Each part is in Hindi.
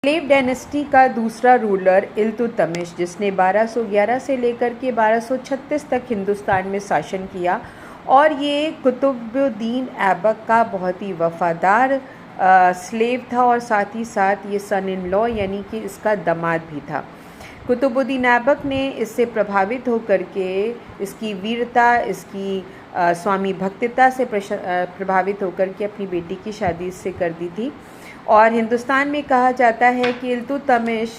स्लेव डायनेस्टी का दूसरा रूलर इल्तुतमिश, जिसने 1211 से लेकर के 1236 तक हिंदुस्तान में शासन किया, और ये कुतुबुद्दीन ऐबक का बहुत ही वफादार स्लेव था, और साथ ही साथ ये सन इन लॉ यानी कि इसका दामाद भी था। कुतुबुद्दीन ऐबक ने इससे प्रभावित होकर के इसकी वीरता, इसकी स्वामी भक्तिता से प्रभावित होकर के अपनी बेटी की शादी इससे कर दी थी। और हिंदुस्तान में कहा जाता है कि इल्तुतमिश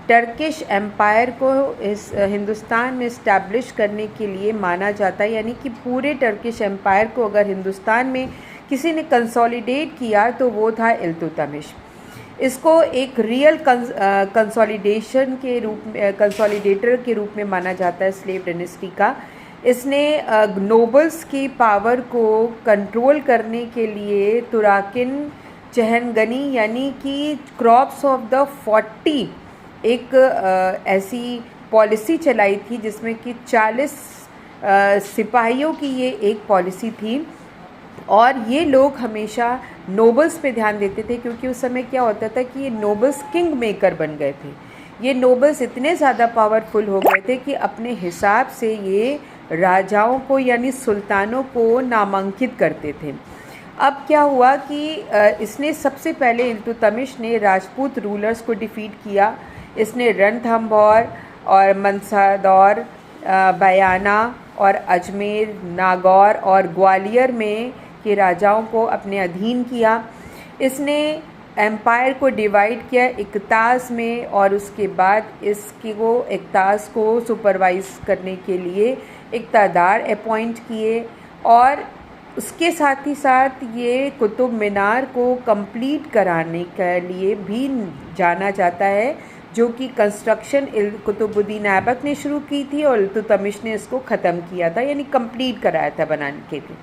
टर्किश एम्पायर को इस हिंदुस्तान में इस्टेब्लिश करने के लिए माना जाता है, यानी कि पूरे टर्किश एम्पायर को अगर हिंदुस्तान में किसी ने कंसोलिडेट किया तो वो था इल्तुतमिश। इसको एक रियल कंसोलिडेशन के रूप में, कंसोलिडेटर के रूप में माना जाता है स्लेव डायनेस्टी का। इसने नोबल्स की पावर को कंट्रोल करने के लिए तुराकिन चहनगनी यानी कि क्रॉप्स ऑफ द 40 एक ऐसी पॉलिसी चलाई थी, जिसमें कि 40 सिपाहियों की ये एक पॉलिसी थी। और ये लोग हमेशा नोबल्स पे ध्यान देते थे, क्योंकि उस समय क्या होता था कि ये नोबल्स किंग मेकर बन गए थे। ये नोबल्स इतने ज़्यादा पावरफुल हो गए थे कि अपने हिसाब से ये राजाओं को यानी सुल्तानों को नामांकित करते थे। अब क्या हुआ कि इसने सबसे पहले इल्तुतमिश ने राजपूत रूलर्स को डिफीट किया। इसने रणथंभौर और मंसादौर, बयाना और अजमेर, नागौर और ग्वालियर में के राजाओं को अपने अधीन किया। इसने एम्पायर को डिवाइड किया इकतास में, और उसके बाद इसको इकतास को सुपरवाइज करने के लिए इक़्तादार अपॉइंट किए। और उसके साथ ही साथ ये कुतुब मीनार को कंप्लीट कराने के लिए भी जाना जाता है, जो कि कंस्ट्रक्शन कुतुबुद्दीन ऐबक ने शुरू की थी और इल्तुतमिश ने इसको ख़त्म किया था, यानी कंप्लीट कराया था बनाने के लिए।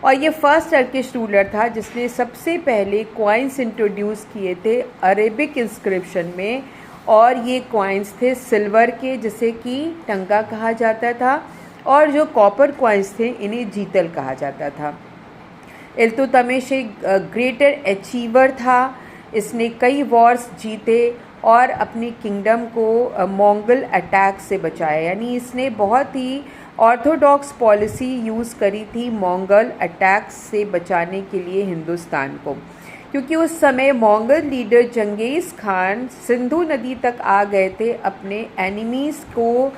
और ये फर्स्ट टर्किश रूलर था जिसने सबसे पहले कॉइन्स इंट्रोड्यूस किए थे अरेबिक इंस्क्रिप्शन में, और ये कॉइन्स थे सिल्वर के, जिसे कि टंका कहा जाता था, और जो कॉपर कॉइन्स थे इन्हें जीतल कहा जाता था। इल्तुतमिश एक ग्रेटर अचीवर था। इसने कई वॉर्स जीते और अपनी किंगडम को मंगोल अटैक से बचाया, यानी इसने बहुत ही ऑर्थोडॉक्स पॉलिसी यूज़ करी थी मंगोल अटैक से बचाने के लिए हिंदुस्तान को, क्योंकि उस समय मंगोल लीडर चंगेज़ खान सिंधु नदी तक आ गए थे अपने एनिमीज़ को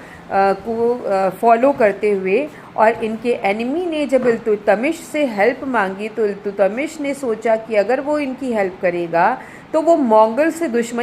फॉलो करते हुए। और इनके एनिमी ने जब इल्तुतमिश से हेल्प मांगी तो इल्तुतमिश ने सोचा कि अगर वो इनकी हेल्प करेगा तो वो मंगोल से दुश्मनी